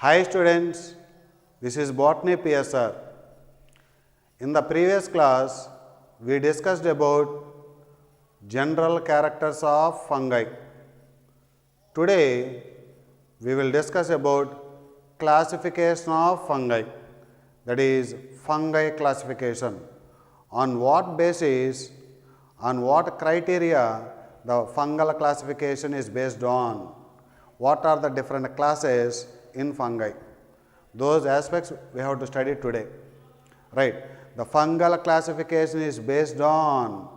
Hi students, this is Botany PSR. In the previous class, we discussed about general characters of fungi. Today, we will discuss about classification of fungi, that is fungi classification. On what basis, on what criteria the fungal classification is based on? What are the different classes in fungi? Those aspects we have to study today. Right. The fungal classification is based on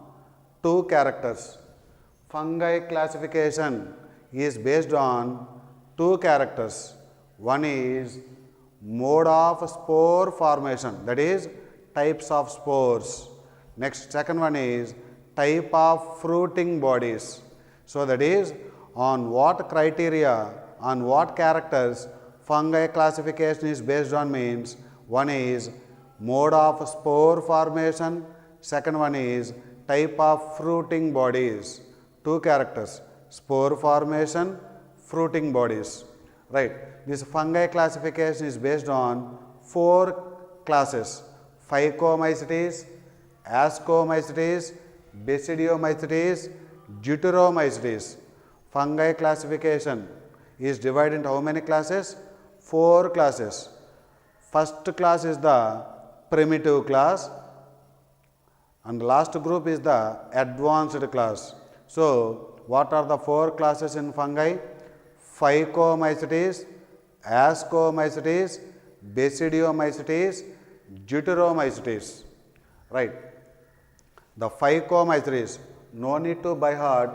two characters. Fungi classification is based on two characters. One is mode of spore formation, that is types of spores. Next, second one is type of fruiting bodies. So that is on what criteria, on what characters fungi classification is based on means one is mode of spore formation, second one is type of fruiting bodies. Two characters, spore formation, fruiting bodies. Right. This fungi classification is based on four classes: Phycomycetes, Ascomycetes, Basidiomycetes, Deuteromycetes. Fungi classification is divided into how many classes? Four classes. First class is the primitive class and the last group is the advanced class. So, what are the four classes in fungi? Phycomycetes, Ascomycetes, Basidiomycetes, Deuteromycetes. Right. The Phycomycetes, no need to by heart.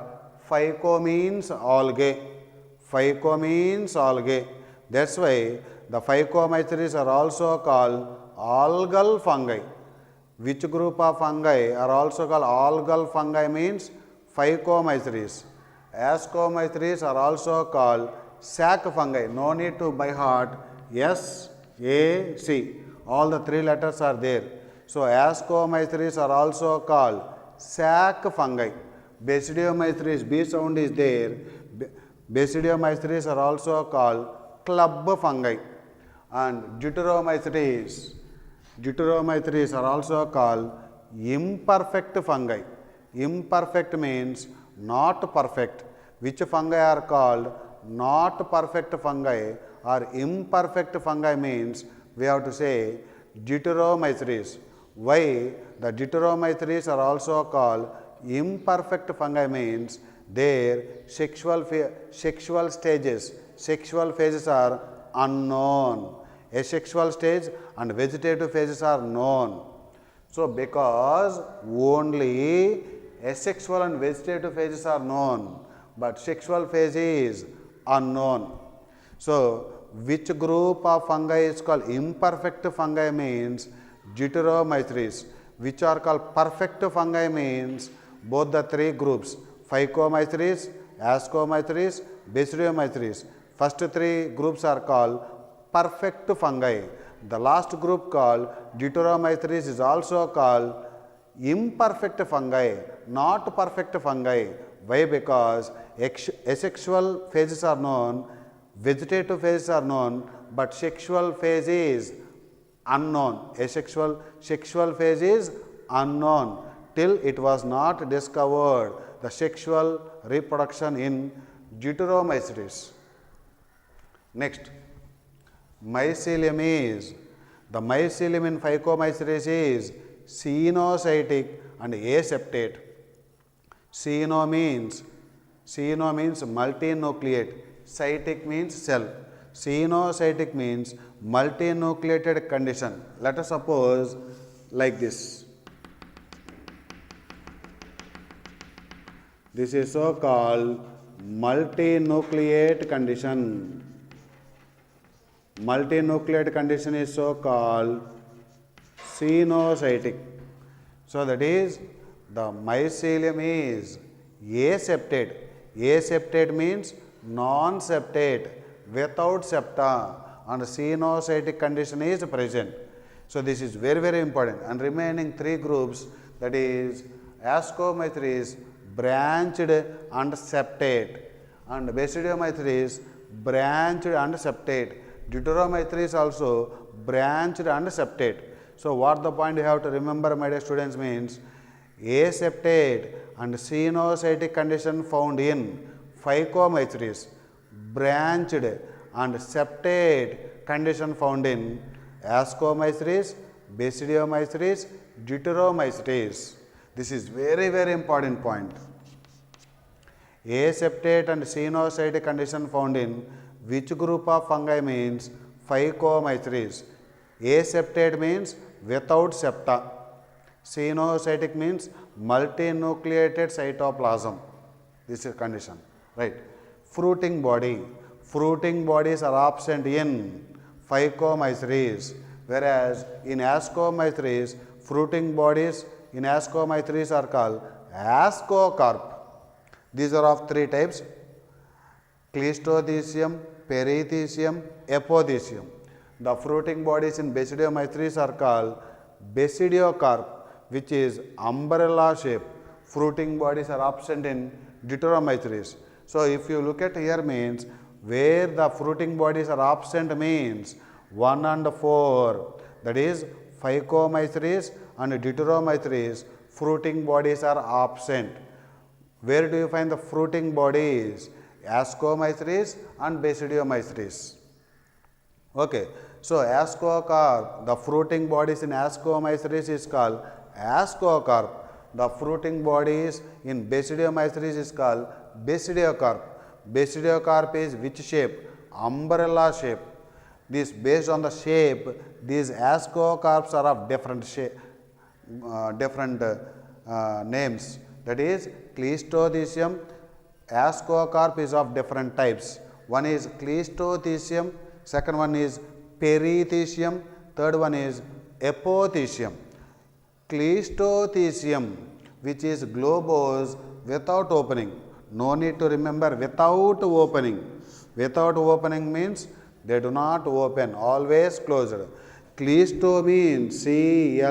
Phyco means algae. Phyco means algae. That's why the Phycomycetes are also called algal fungi. Which group of fungi are also called algal fungi means Phycomycetes. Ascomycetes are also called sac fungi. No need to by heart. S, A, C. All the three letters are there. So, Ascomycetes are also called sac fungi. Basidiomycetes, B sound is there. Basidiomycetes are also called club fungi. And Deuteromycetes are also called imperfect fungi. Imperfect means not perfect. Which fungi are called not perfect fungi or imperfect fungi means we have to say Deuteromycetes. Why the Deuteromycetes are also called imperfect fungi means their sexual phases are unknown. Asexual stage and vegetative phases are known. So, because only asexual and vegetative phases are known, but sexual phase is unknown. So, which group of fungi is called imperfect fungi means Deuteromycetes. Which are called perfect fungi means both the three groups, Phycomycetes, Ascomycetes, Basidiomycetes. First three groups are called perfect fungi. The last group called Deuteromycetes is also called imperfect fungi, not perfect fungi. Why? Because asexual phases are known, vegetative phases are known, but sexual phase is unknown. Sexual phase is unknown till it was not discovered the sexual reproduction in Deuteromycetes. Next, mycelium is, the mycelium in Phycomycetes is cenocytic and aseptate. Ceno means multinucleate, cytic means cell. Cenocytic means multinucleated condition. Let us suppose like this. This is so called multinucleate condition. Multinucleate condition is so called cenocytic. So, that is the mycelium is aseptate. Aseptate means non-septate, without septa, and cenocytic condition is present. So, this is very important. And remaining three groups, that is Ascomycetes branched and septate and Basidiomycetes branched and septate. Deuteromycetes is also branched and septate. So what the point you have to remember, my dear students, means aseptate and cenocytic condition found in Phycomycetes, branched and septate condition found in Ascomycetes, Basidiomycetes, Deuteromycetes. This is very important point. Aseptate and cenocytic condition found in which group of fungi means Phycomycetes. Aseptate means without septa. Cenocytic means multinucleated cytoplasm. This is condition, right? Fruiting body. Fruiting bodies are absent in Phycomycetes, whereas in Ascomycetes, fruiting bodies in Ascomycetes are called ascocarp. These are of three types: Cleistothecium, Perithecium, Apothecium. The fruiting bodies in Basidiomycetes are called Basidiocarp, which is umbrella shape. Fruiting bodies are absent in Deuteromycetes. So if you look at here, means where the fruiting bodies are absent means 1 and 4, that is Phycomycetes and Deuteromycetes, fruiting bodies are absent. Where do you find the fruiting bodies? Ascomycetes and Basidiomycetes. Okay, so ascocarp, the fruiting bodies in Ascomycetes is called ascocarp. The fruiting bodies in Basidiomycetes is called Basidiocarp. Basidiocarp is which shape? Umbrella shape. This based on the shape, these ascocarps are of different shape, names. That is Cleistothecium. Ascocarp is of different types. One is Cleistothecium, second one is Perithecium, third one is Apothecium. Cleistothecium, which is globose without opening. No need to remember without opening. Without opening means they do not open, always closed. Cleisto means C-L-O-S-E.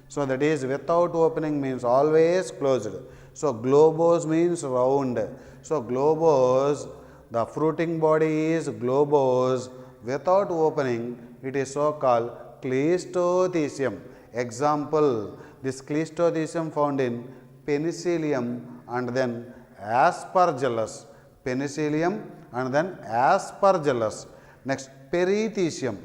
So that is without opening means always closed. So globose means round. So globose, the fruiting body is globose without opening. It is so called Cleistothecium. Example, this Cleistothecium found in Penicillium and then Aspergillus. Penicillium and then Aspergillus. Next, Perithecium.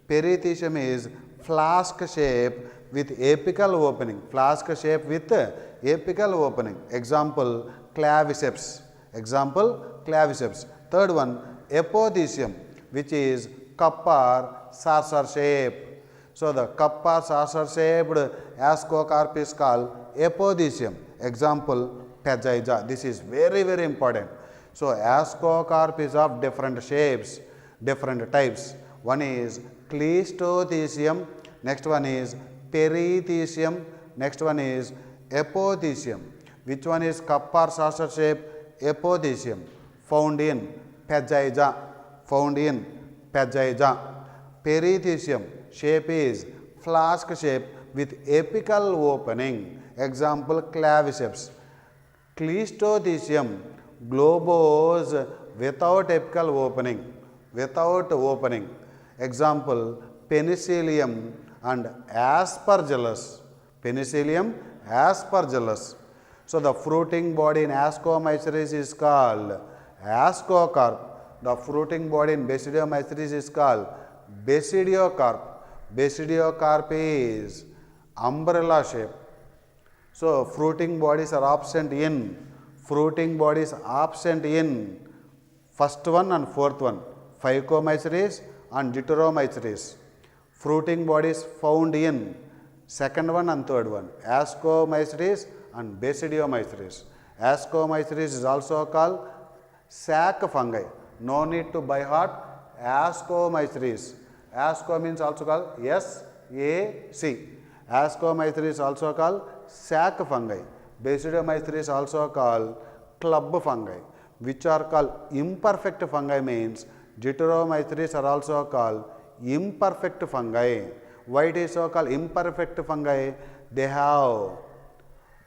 Perithecium is flask shape with apical opening. Flask shape with apical opening. Example, claviceps. Example, claviceps. Third one, Apothecium, which is cup or saucer shape. So the cup or saucer shaped ascocarp is called Apothecium. Example, Phagyza. This is very important. So ascocarp is of different shapes, different types. One is Cleistothecium, next one is Perithecium, next one is Apothecium. Which one is cup or saucer shape? Apothecium, found in Phagyza, found in Phagyza. Perithecium shape is flask shape with apical opening. Example, claviceps. Cleistothecium, globose without apical opening. Without opening. Example, Penicillium and Aspergillus. Penicillium, Aspergillus. So the fruiting body in Ascomycetes is called ascocarp. The fruiting body in Basidiomycetes is called Basidiocarp. Basidiocarp is umbrella shape. So fruiting bodies are absent in first one and fourth one, Phycomycetes and Deuteromycetes. Fruiting bodies found in second one and third one, Ascomycetes and Basidiomycetes. Ascomycetes is also called sac fungi. No need to by heart Ascomycetes. Asco means also called S-A-C. Ascomycetes is also called sac fungi. Basidiomycetes is also called club fungi, which are called imperfect fungi means Deuteromycetes are also called imperfect fungi. Why it is so called imperfect fungi? They have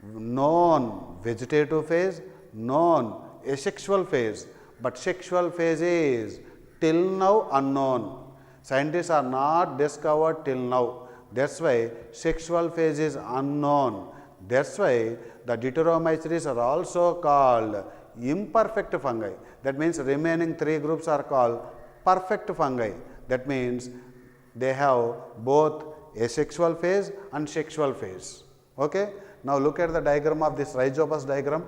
known vegetative phase, known asexual phase, but sexual phase is till now unknown. Scientists are not discovered till now. That's why sexual phase is unknown. That's why the Deuteromycetes are also called imperfect fungi. That means remaining three groups are called perfect fungi. That means they have both a sexual phase and sexual phase. Okay. Now look at the diagram of this rhizopus diagram.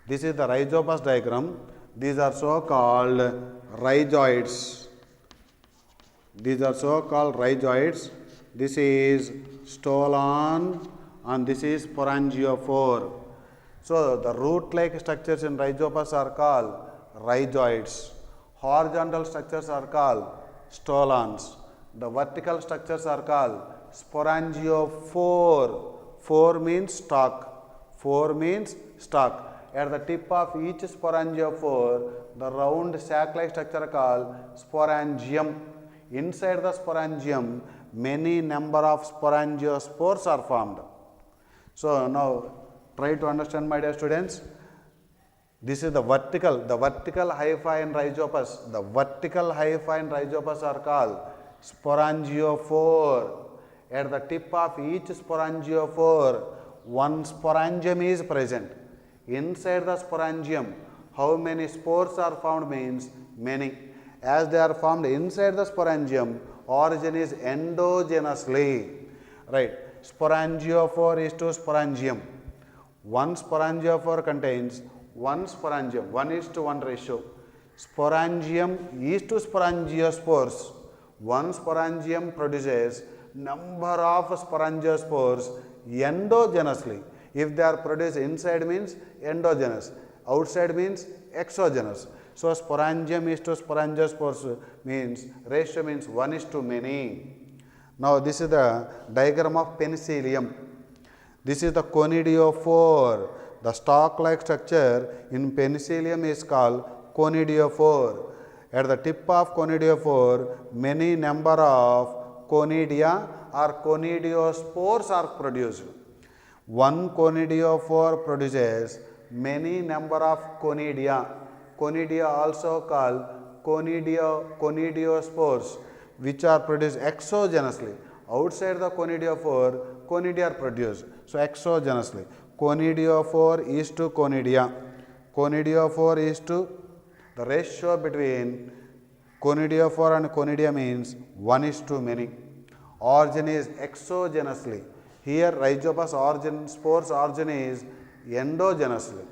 This is the rhizopus diagram. These are so called rhizoids. These are so called rhizoids. This is stolon and this is sporangiophore. So the root-like structures in rhizopus are called rhizoids. Horizontal structures are called stolons. The vertical structures are called sporangiophore. Phore means stalk. Phore means stalk. At the tip of each sporangiophore, the round sac-like structure called sporangium. Inside the sporangium, many number of sporangiospores are formed. So now try to understand, my dear students. This is the vertical hyphae in rhizopus. The vertical hyphae in rhizopus are called sporangiophore. At the tip of each sporangiophore, one sporangium is present. Inside the sporangium, how many spores are found means many. As they are formed inside the sporangium, origin is endogenously. Right. Sporangiophore is to sporangium. One sporangiophore contains one sporangium, 1:1 ratio. Sporangium is to sporangiospores. One sporangium produces number of sporangiospores endogenously. If they are produced inside means endogenous, outside means exogenous. So sporangium is to sporangiospores means ratio means 1:many. Now this is the diagram of penicillium. This is the conidiophore. The stalk-like structure in penicillium is called conidiophore. At the tip of conidiophore, many number of conidia or conidiospores are produced. One conidiophore produces many number of conidia. Conidia also called conidiospores, which are produced exogenously. Outside the conidiophore, conidia are produced. So exogenously. Conidiophore is to conidia. Conidiophore is to, the ratio between conidiophore and conidia means 1:many. Origin is exogenously. Here rhizopus origin, spores origin is endogenously.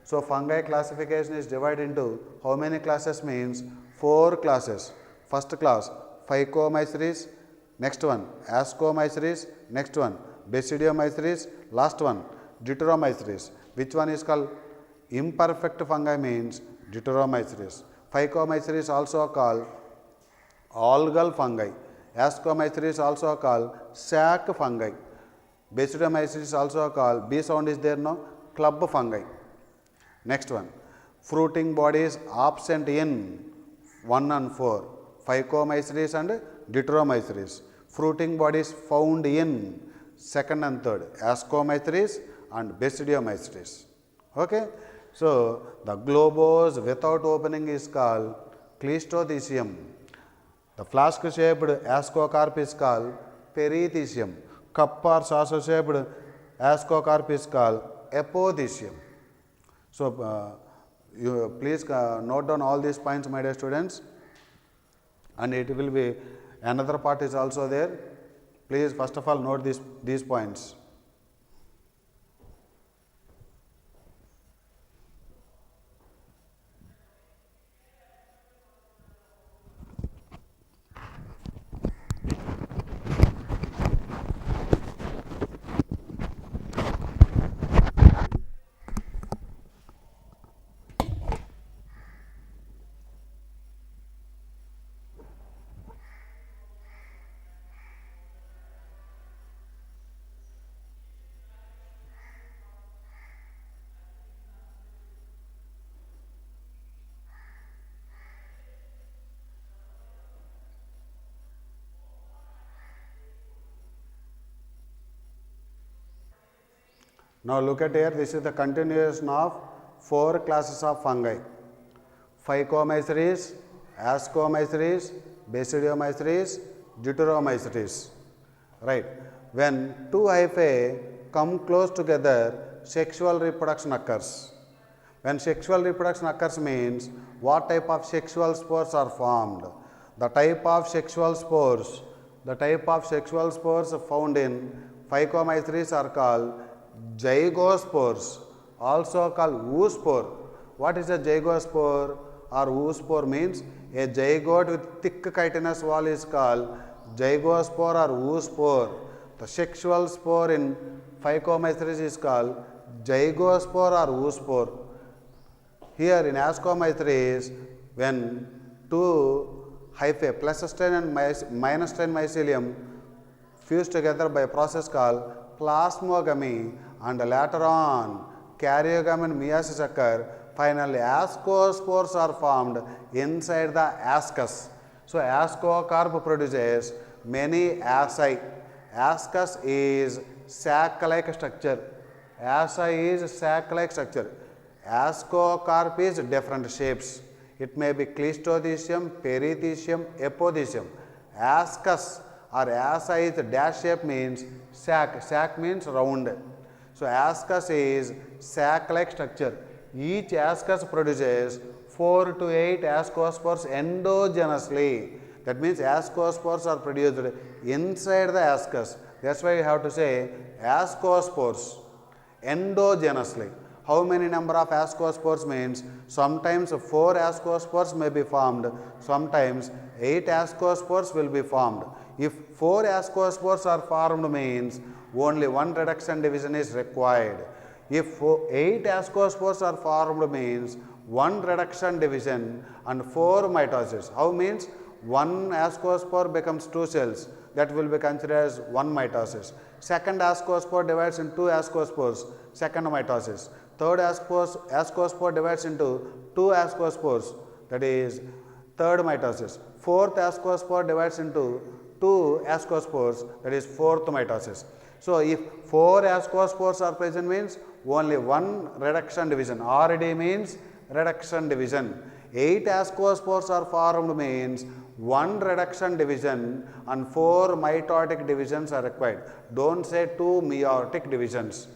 So fungi classification is divided into how many classes means 4 classes. First class Phycomycetes, next one Ascomycetes, next one Basidiomycetes, last one Deuteromycetes. Which one is called imperfect fungi means Deuteromycetes. Phycomycetes also called algal fungi. Ascomycetes also called sac fungi. Basidiomycetes also called, B sound is there now, club fungi. Next one, fruiting bodies absent in 1 and 4, Phycomycetes and Deuteromycetes. Fruiting bodies found in 2nd and 3rd, Ascomycetes and Basidiomycetes. Okay. So the globose without opening is called Cleistothecium. The flask shaped ascocarp is called Perithecium. Cup or saucer shaped ascocarp is called Apothecium. So you please note down all these points, my dear students, and it will be another part is also there. Please first of all note these points. Now look at here, this is the continuation of 4 classes of fungi. Phycomycetes, Ascomycetes, Basidiomycetes, Deuteromycetes. Right. When two hyphae come close together, sexual reproduction occurs. When sexual reproduction occurs means what type of sexual spores are formed. The type of sexual spores found in Phycomycetes are called zygospores, also called oospore. What is a zygospore or oospore means? A zygote with thick chitinous wall is called zygospore or oospore. The sexual spore in Phycomycetes is called zygospore or oospore. Here in Ascomycetes, when two hyphae plus strain and minus strain mycelium fuse together by a process called plasmogamy and later on karyogamy and meiosis occur, finally ascospores are formed inside the ascus. So ascocarp produces many asci. Ascus is sac-like structure. Asci is sac-like structure. Ascocarp is different shapes. It may be cleistothecium, perithecium, apothecium. Ascus or asci is dash shape means sac. Sac means round. So ascus is sac-like structure. Each ascus produces 4 to 8 ascospores endogenously. That means ascospores are produced inside the ascus. That's why you have to say ascospores endogenously. How many number of ascospores means? Sometimes 4 ascospores may be formed, sometimes 8 ascospores will be formed. If 4 ascospores are formed means only 1 reduction division is required. If 8 ascospores are formed means 1 reduction division and 4 mitosis. How means? 1 ascospore becomes 2 cells, that will be considered as 1 mitosis. Second ascospore divides into 2 ascospores, second mitosis. Third ascospore divides into 2 ascospores, that is third mitosis. Fourth ascospore divides into 2 ascospores, that is fourth mitosis. So if 4 ascospores are present means only 1 reduction division. RD means reduction division. 8 ascospores are formed means 1 reduction division and 4 mitotic divisions are required. Don't say 2 meiotic divisions.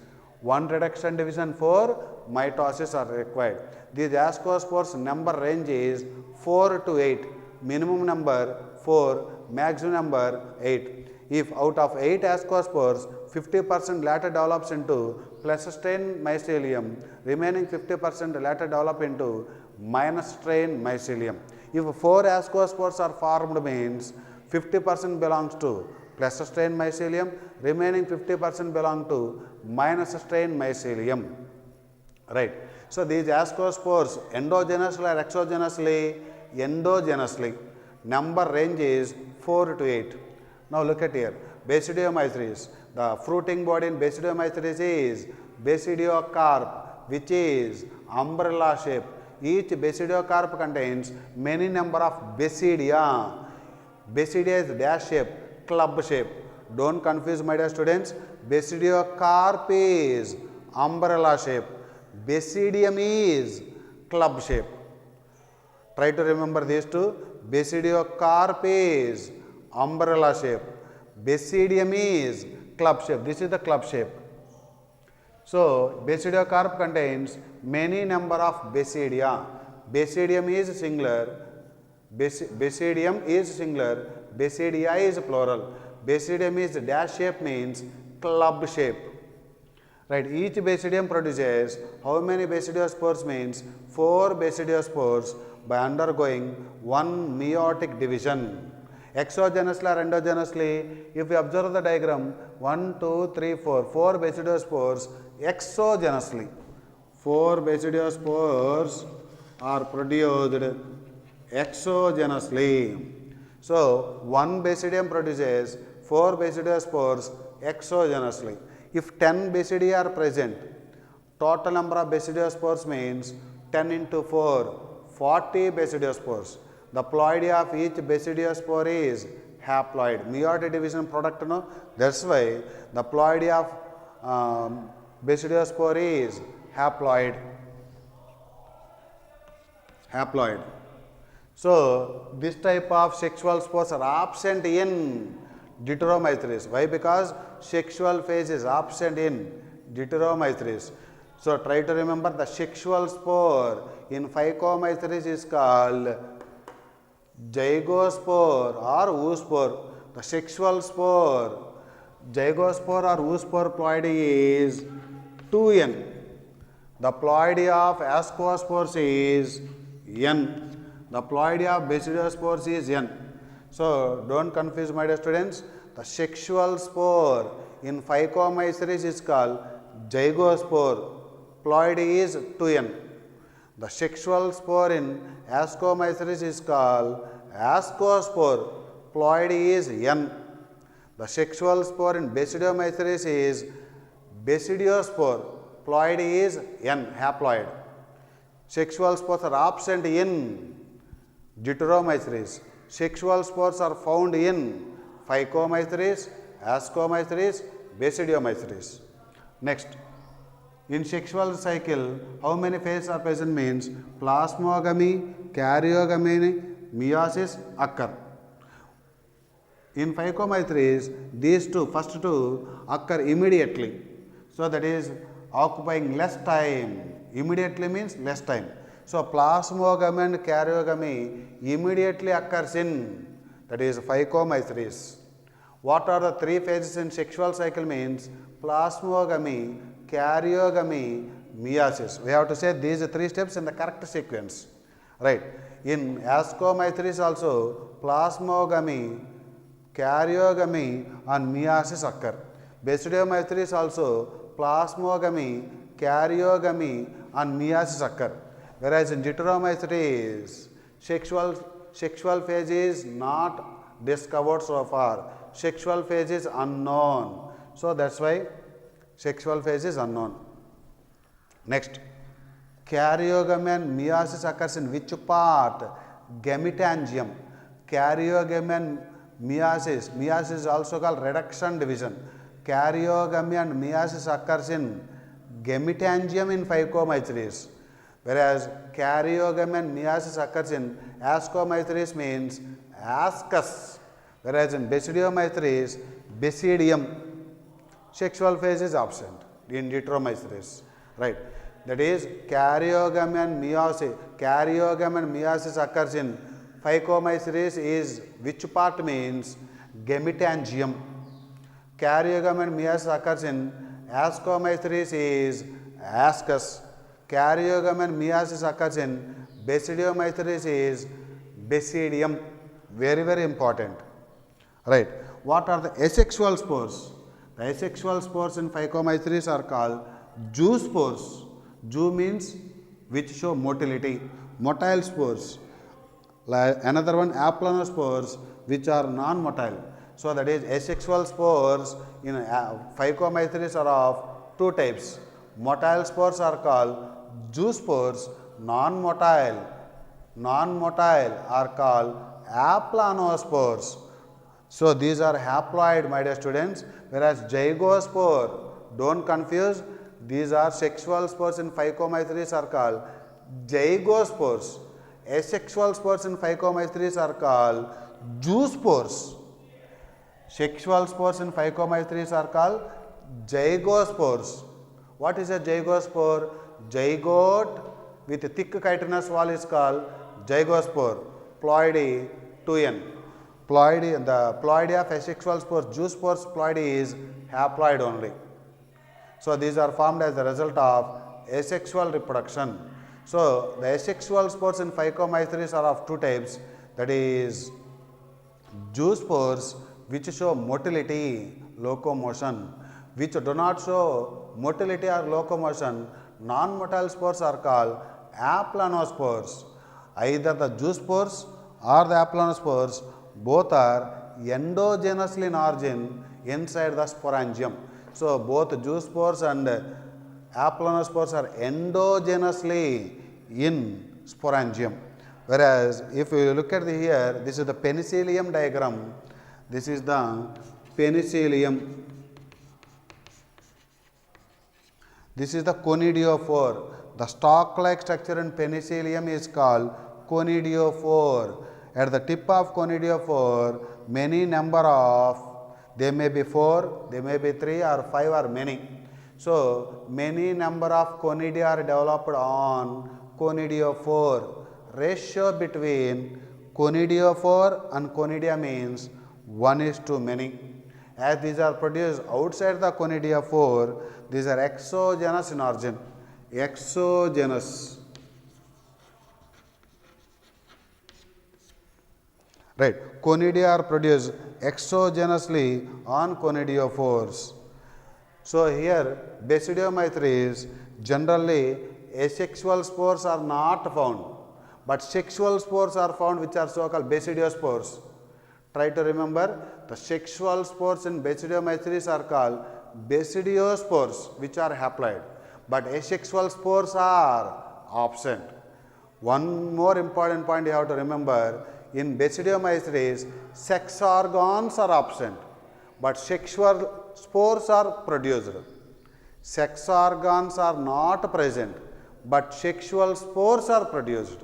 1 reduction division, 4 mitosis are required. These ascospores number range is 4 to 8. Minimum number 4, maximum number 8. If out of 8 ascospores, 50% later develops into plus strain mycelium, remaining 50% later develop into minus strain mycelium. If 4 ascospores are formed means 50% belongs to plus strain mycelium, remaining 50% belong to minus strain mycelium. Right. So these ascospores endogenously or exogenously? Endogenously. Number range is 4 to 8. Now look at here. Basidiomycetes. The fruiting body in Basidiomycetes is basidiocarp, which is umbrella shape. Each basidiocarp contains many number of basidia. Basidia is dash shape, club shape. Don't confuse my dear students. Basidiocarp is umbrella shape. Basidium is club shape. Try to remember these two. Basidiocarp is umbrella shape. Basidium is club shape. This is the club shape. So basidiocarp contains many number of basidia. Basidium is singular. Basidium is singular. Basidia is plural. Basidium is dash shape means club shape. Right. Each basidium produces how many basidiospores means 4 basidiospores by undergoing 1 meiotic division. Exogenously or endogenously, if we observe the diagram 1, 2, 3, 4, 4 basidiospores exogenously. 4 basidiospores are produced exogenously. So 1 basidium produces 4 basidiospores exogenously. If 10 basidia are present, total number of basidiospores means 10 into 4, 40 basidiospores. The ploidy of each basidiospore is haploid. Meiotic division product, no? That's why the ploidy of basidiospore is haploid. haploid. So, this type of sexual spores are absent in Deuteromycetes. Why? Because sexual phase is absent in Deuteromycetes. So, try to remember the sexual spore in Phycomycetes is called zygospore or oospore. The sexual spore, zygospore or oospore ploidy is 2n. The ploidy of ascospores is n. The ploidy of basidospores is n. So, don't confuse my dear students. The sexual spore in Phycomycetes is called zygospore. Ploidy is 2n. The sexual spore in Ascomycetes is called ascospore. Ploidy is n. The sexual spore in Basidiomycetes is basidiospore. Ploidy is n, haploid. Sexual spores are absent in Deuteromycetes. Sexual spores are found in Phycomycetes, Ascomycetes, Basidiomycetes. Next, in sexual cycle, how many phases are present means plasmogamy, karyogamy, meiosis occur. In Phycomycetes, these first two occur immediately. So, that is occupying less time. Immediately means less time. So, plasmogamy and karyogamy immediately occurs in, that is Phycomycetes. What are the three phases in sexual cycle means plasmogamy, karyogamy, meiosis. We have to say these three steps in the correct sequence. Right. In Ascomycetes also plasmogamy, karyogamy and meiosis occur. Basidiomycetes also plasmogamy, karyogamy and meiosis occur. Whereas in Deuteromycetes, sexual phase is not discovered so far. Sexual phase is unknown. So, that is why sexual phase is unknown. Next, karyogamy and meiosis occurs in which part? Gametangium. Karyogamy and meiosis. Meiosis is also called reduction division. Karyogamy and meiosis occurs in gametangium in Phycomycetes, whereas karyogamy and meiosis occurs in Ascomycetes means ascus, whereas in Basidiomycetes, basidium. Sexual phase is absent in Deuteromycetes, right? That is karyogamy and meiosis. Karyogamy and meiosis occurs in Phycomycetes is which part means gametangium. Karyogamy and meiosis occurs in Ascomycetes is ascus. Karyogamy and meiosis occurs in Basidiomycetes is basidium. Very, very important. Right. What are the asexual spores? The asexual spores in Phycomycetes are called zoospores. Zoo means which show motility. Motile spores. Another one applanospores which are non-motile. So, that is asexual spores in Phycomycetes are of two types. Motile spores are called zoospores. Non-motile are called applanospores. So, these are haploid, my dear students, whereas zygospore, don't confuse, these are sexual spores in Phycomycetes are called zygospores. Asexual spores in Phycomycetes are called zoospores. Sexual spores in Phycomycetes are called zygospores. What is a zygospore? Zygote with a thick chitinous wall is called zygospore. Ploidy 2n. Ploidy, the ploidy of asexual spores, zoospores ploidy is haploid only. So, these are formed as the result of asexual reproduction. So, the asexual spores in Phycomycetes are of two types, that is zoospores which show motility, locomotion, which do not show motility or locomotion, non-motile spores are called applanospores. Either the zoospores or the applanospores, both are endogenously in origin inside the sporangium. So, both zoospores and applanospores are endogenously in sporangium. Whereas, if you look at here, this is the penicillium diagram. This is the penicillium. This is the conidiophore. the stalk-like structure in penicillium is called conidiophore. At the tip of conidiophore, many number of, they may be 4, they may be 3 or 5 or many. So, many number of conidia are developed on conidiophore. Ratio between conidiophore and conidia means 1 is to many. As these are produced outside the conidiophore, these are exogenous in origin. Exogenous. Right. Conidia are produced exogenously on conidiophores. So here Basidiomycetes, generally asexual spores are not found, but sexual spores are found, which are so called basidiospores. Try to remember, the sexual spores in Basidiomycetes are called basidiospores, which are haploid, but asexual spores are absent. One more important point you have to remember, in Basidiomycetes, sex organs are absent, but sexual spores are produced. Sex organs are not present, but sexual spores are produced.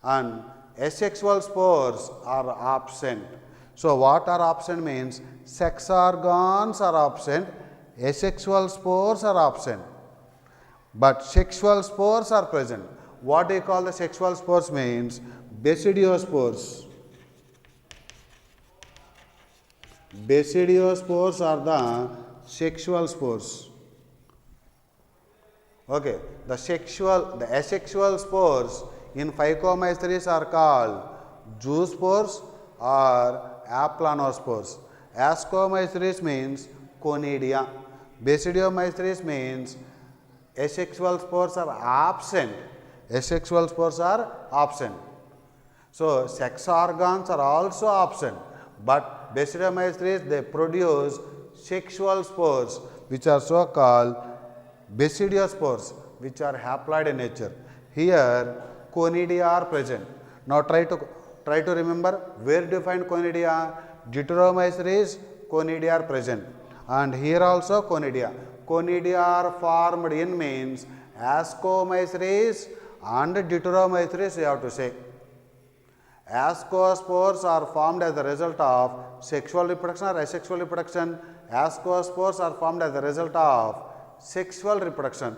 And asexual spores are absent. So, what are absent means sex organs are absent, asexual spores are absent, but sexual spores are present. What do you call the sexual spores means basidiospores. Basidiospores are the sexual spores. Okay, the asexual spores in Phycomycetes are called zoospores or aplanospores. Ascomycetes means conidia. Basidiomycetes means asexual spores are absent. Asexual spores are absent. So, sex organs are also absent, but Basidiomycetes they produce sexual spores, which are so called basidiospores, which are haploid in nature. Here conidia are present. Now try to remember, where do you find conidia? Deuteromycetes conidia are present, and here also conidia. Conidia are formed in means Ascomycetes and Deuteromycetes, you have to say. Ascospores are formed as a result of sexual reproduction or asexual reproduction. Ascospores are formed as a result of sexual reproduction.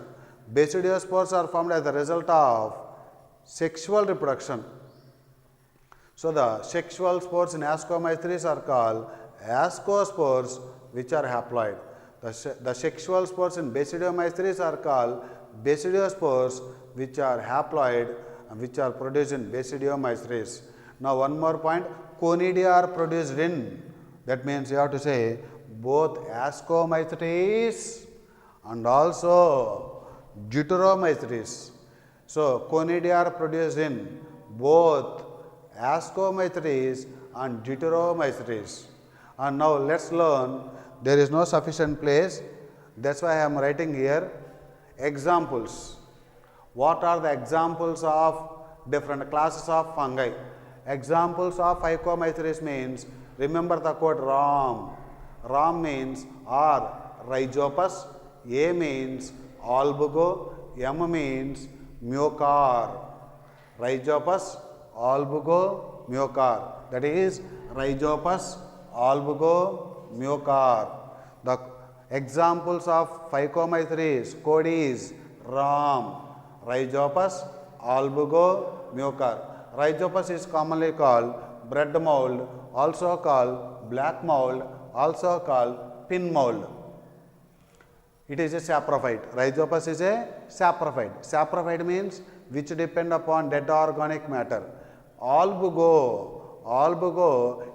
Basidiospores are formed as a result of sexual reproduction. So, the sexual spores in Ascomycetes are called ascospores, which are haploid. The sexual spores in Basidiomycetes are called basidiospores, which are haploid and which are produced in Basidiomycetes. Now, one more point, conidia are produced in, that means you have to say both Ascomycetes and also Deuteromycetes. So, conidia are produced in both Ascomycetes and Deuteromycetes. And now, let us learn, there is no sufficient place, that is why I am writing here examples. What are the examples of different classes of fungi? Examples of Phycomycetes means, remember the code RAM. RAM means R, Rhizopus, A means albugo, M means mucor. Rhizopus, albugo, mucor. That is Rhizopus, albugo, mucor. The examples of Phycomycetes code is RAM, Rhizopus, albugo, mucor. Rhizopus is commonly called bread mold, also called black mold, also called pin mold. It is a saprophyte. Rhizopus is a saprophyte. Saprophyte means which depend upon dead organic matter. Albugo,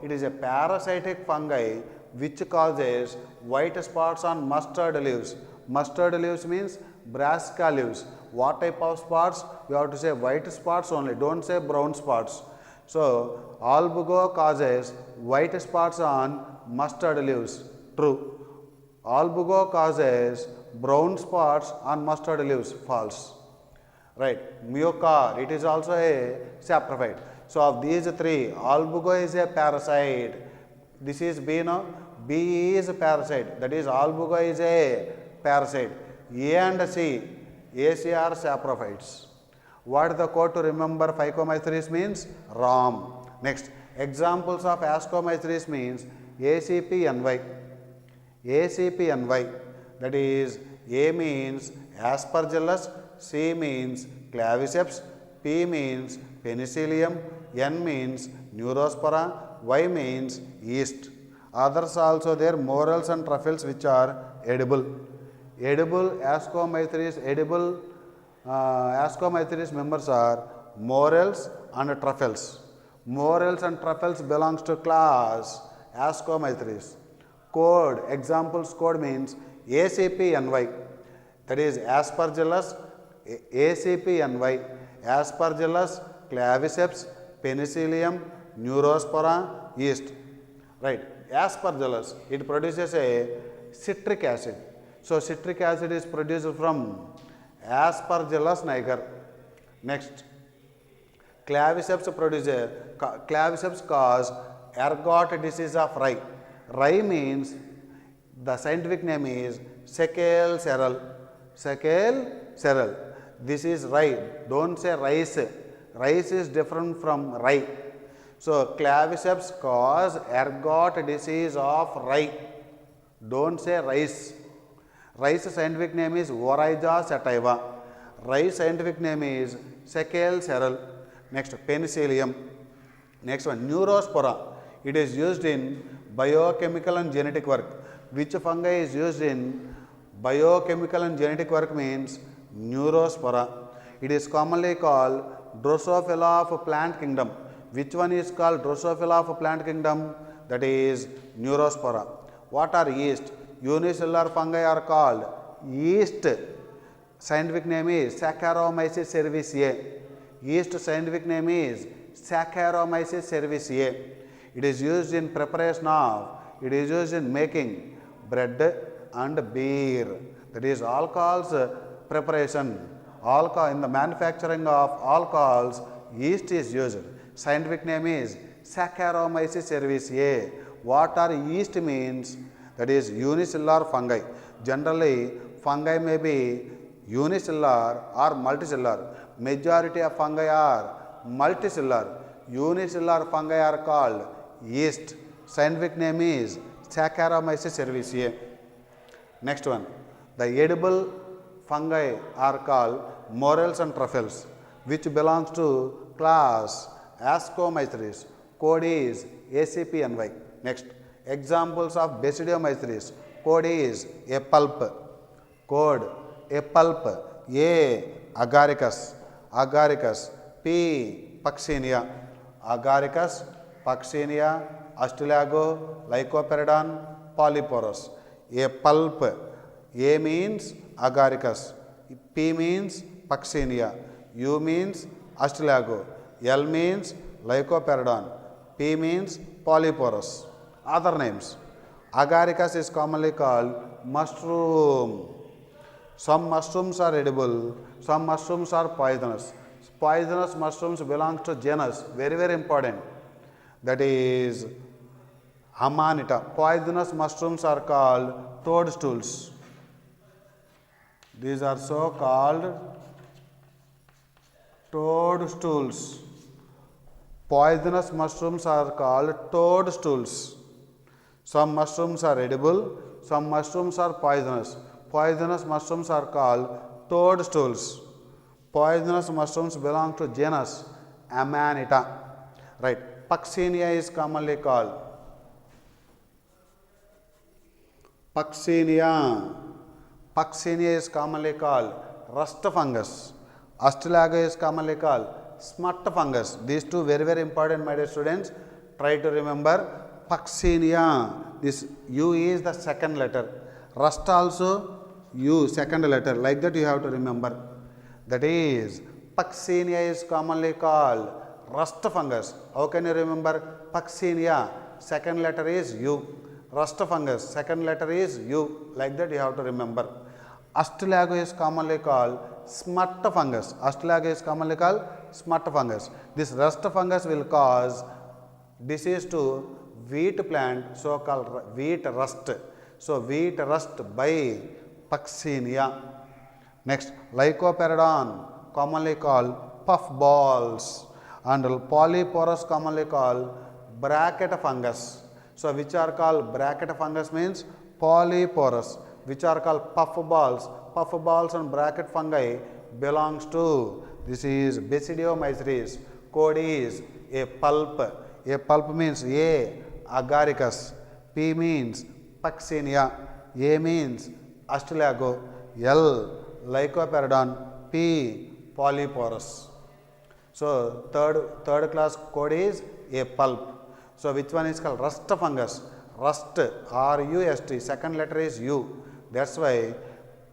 it is a parasitic fungi which causes white spots on mustard leaves. Mustard leaves means brassica leaves. What type of spots? You have to say white spots only, don't say brown spots. So, albugo causes white spots on mustard leaves. True. Albugo causes brown spots on mustard leaves. False. Right. Mucor, it is also a saprophyte. So, of these three, albugo is a parasite. This is B, no? B is a parasite. That is, albugo is a parasite. A and C. ACR saprophytes. What is the code to remember Phycomycetes means? ROM. Next, examples of Ascomycetes means ACP-NY. ACP-NY, that is A means Aspergillus, C means Claviceps, P means Penicillium, N means Neurospora, Y means yeast. Others also there, morels and truffles which are edible. Edible Ascomycetes members are morels and truffles. Morels and truffles belongs to class Ascomycetes. Code, examples code means ACP-NY, that is Aspergillus, ACP-NY, Aspergillus, Claviceps, Penicillium, Neurospora, yeast. Right. Aspergillus, it produces a citric acid. So, citric acid is produced from Aspergillus niger. Next, Claviceps cause ergot disease of rye. Rye means, the scientific name is Secale cereal. Secale cereal. This is rye. Don't say rice. Rice is different from rye. So, Claviceps cause ergot disease of rye. Don't say rice. Rice scientific name is Oryza sativa. Rye scientific name is Secale cereal. Next, Penicillium. Next one, Neurospora. It is used in biochemical and genetic work. Which fungi is used in biochemical and genetic work means Neurospora. It is commonly called Drosophila of plant kingdom. Which one is called Drosophila of plant kingdom? That is Neurospora. What are yeast? Unicellular fungi are called yeast. Scientific name is Saccharomyces cerevisiae. Yeast scientific name is Saccharomyces cerevisiae. It is used in preparation of, it is used in making bread and beer. That is alcohol's preparation. Alcohol, in the manufacturing of alcohols, yeast is used. Scientific name is Saccharomyces cerevisiae. What are yeast means? That is unicellular fungi. Generally, fungi may be unicellular or multicellular. Majority of fungi are multicellular. Unicellular fungi are called yeast. Scientific name is Saccharomyces cerevisiae. Next one, the edible fungi are called morels and truffles, which belongs to class Ascomycetes. Code is ACP-NY. Next, examples of Basidiomycetes. Code is a pulp. Code a pulp. A agaricus. Agaricus. P Puccinia. Agaricus, Puccinia, Astilago, Lycopterodon, Polyporus. A pulp. A means agaricus. P means Puccinia. U means Astilago. L means Lycopterodon. P means Polyporus. Other names. Agaricus is commonly called mushroom. Some mushrooms are edible, some mushrooms are poisonous. Poisonous mushrooms belong to genus, very, very important. That is Amanita. Poisonous mushrooms are called toadstools. These are so called toadstools. Poisonous mushrooms are called toadstools. Some mushrooms are edible, some mushrooms are poisonous. Poisonous mushrooms are called toadstools. Poisonous mushrooms belong to genus Amanita. Right. Puccinia is commonly called Puccinia. Puccinia is commonly called rust fungus. Astilago is commonly called smut fungus. These two very, very important, my dear students. Try to remember Puccinia. This U is the second letter. Rust also U, second letter. Like that you have to remember. That is, Puccinia is commonly called rust fungus. How can you remember Puccinia? Second letter is U. Rust fungus, second letter is U. Like that you have to remember. Astilago is commonly called smut fungus. Astilago is commonly called smut fungus. This rust fungus will cause disease to wheat plant, so called wheat rust. So, wheat rust by Puccinia. Next, Lycopterodon, commonly called puffballs, and Polyporus, commonly called bracket fungus. So, which are called bracket fungus means polyporous, which are called puffballs. Puffballs and bracket fungi belongs to, this is Basidiomycetes. Code is a pulp. A pulp means A, agaricus, P means Puccinia, A means Astilago, L, Lycopterodon, P, polyporous. So, third class code is a pulp. So, which one is called rust fungus? Rust, R-U-S-T, second letter is U. That's why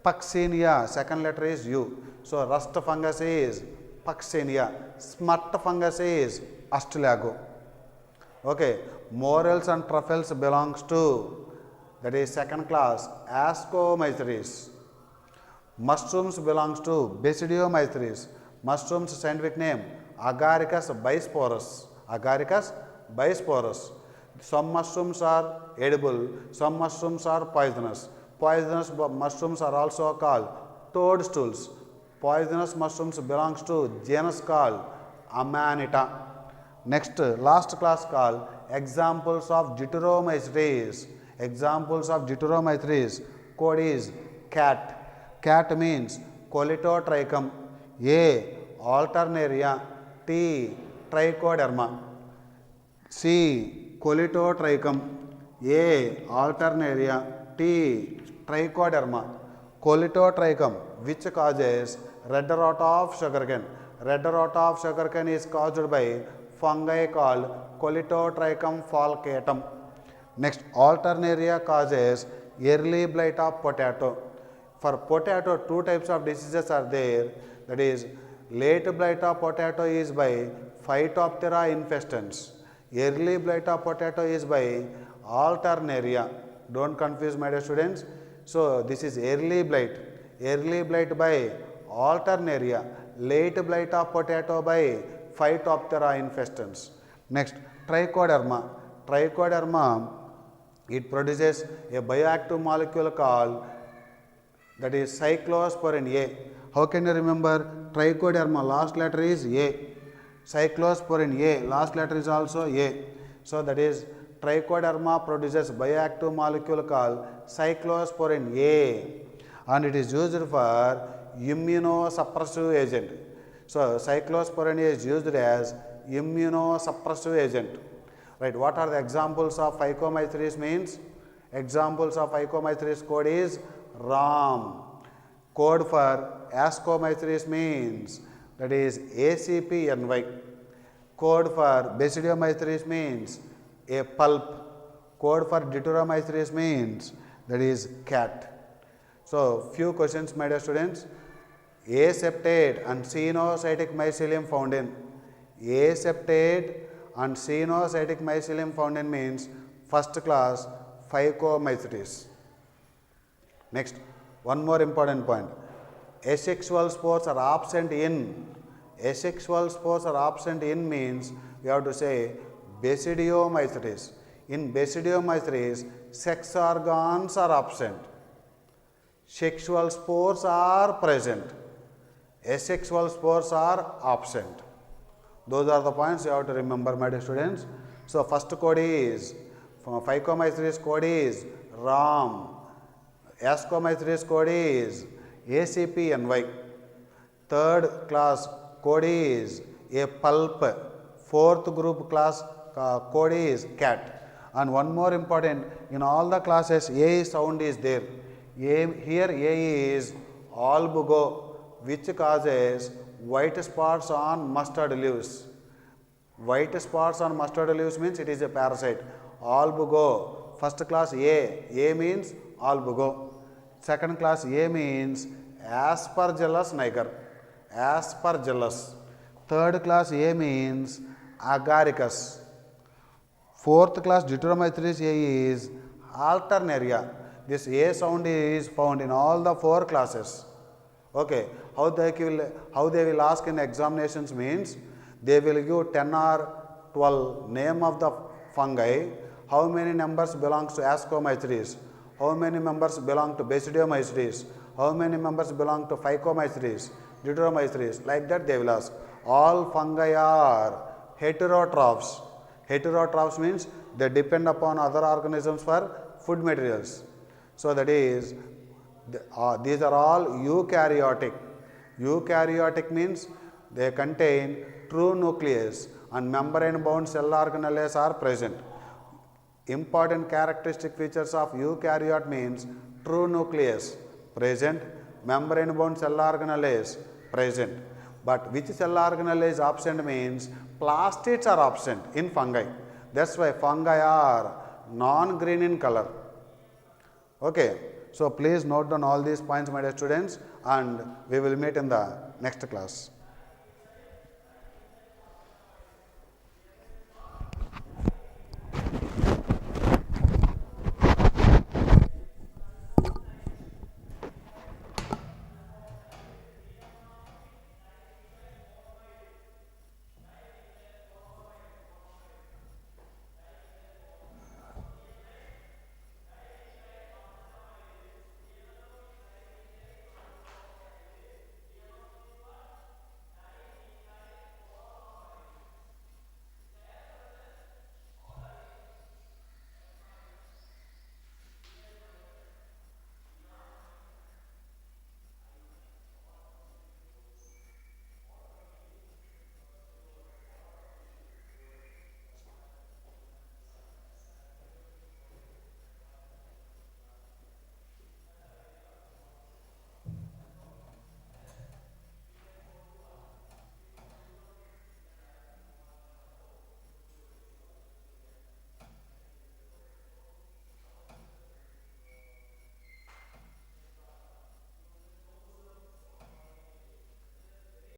Puccinia, second letter is U. So, rust fungus is Puccinia. Smut fungus is Astilago. Okay, morels and truffles belongs to, that is second class, Ascomycetes. Mushrooms belongs to Basidiomycetes. Mushrooms scientific name Agaricus bisporus. Agaricus bisporus. Some mushrooms are edible, some mushrooms are poisonous. Poisonous mushrooms are also called toadstools. Poisonous mushrooms belongs to genus called Amanita. Next, last class called examples of Deuteromycetes. Examples of Deuteromycetes. Code is cat. Cat means Colitotrichum. A, Alternaria. T, Trichoderma. C, Colitotrichum. A, Alternaria. T, Trichoderma. Colitotrichum, which causes red rot of sugarcane. Red rot of sugarcane is caused by fungi called Colitotrichum falcatum. Next, Alternaria causes early blight of potato. For potato, two types of diseases are there. That is, late blight of potato is by Phytophthora infestans. Early blight of potato is by Alternaria. Don't confuse, my dear students. So, this is early blight. Early blight by Alternaria. Late blight of potato by Phytophthora infestans. Next, Trichoderma. Trichoderma, it produces a bioactive molecule called, that is cyclosporin A. How can you remember? Trichoderma, last letter is A. Cyclosporin A, last letter is also A. So, that is Trichoderma produces bioactive molecule called cyclosporin A, and it is used for immunosuppressive agent. So, cyclosporin A is used as immunosuppressive agent. Right, what are the examples of Phycomycetes means? Examples of Phycomycetes code is RAM. Code for Ascomycetes means, that is ACPNY. Code for Basidiomycetes means a pulp. Code for Deuteromycetes means, that is cat. So, few questions, my dear students. Aseptate and Cenocytic mycelium found in. Aseptate and Cenocytic mycelium found in means first class Phycomycetes. Next, one more important point. Asexual spores are absent in. Asexual spores are absent in means we have to say Basidiomycetes. In Basidiomycetes, sex organs are absent. Sexual spores are present. Asexual spores are absent. Those are the points you have to remember, my dear students. So, first code is, Phycomycetes code is RAM. Ascomycetes code is ACPNY. Third class code is a pulp. Fourth group class code is cat. And one more important, in all the classes A sound is there. Here A is albugo, which causes white spots on mustard leaves. White spots on mustard leaves means it is a parasite. Albugo, first class A means albugo. Second class A means Aspergillus niger. Aspergillus. Third class A means Agaricus. Fourth class Deuteromycetes A is Alternaria. This A sound is found in all the four classes. Okay, how they will ask in examinations means they will give 10 or 12 name of the fungi, how many numbers belongs to Ascomycetes, how many members belong to Basidiomycetes, how many members belong to Phycomycetes, Deuteromycetes, like that they will ask. All fungi are heterotrophs. Heterotrophs means they depend upon other organisms for food materials. So that is, these are all eukaryotic. Eukaryotic means they contain true nucleus and membrane bound cell organelles are present. Important characteristic features of eukaryote means true nucleus present, membrane bound cell organelles present. But which cell organelle is absent means plastids are absent in fungi. That's why fungi are non-green in color. Okay, so please note down all these points, my dear students, and we will meet in the next class.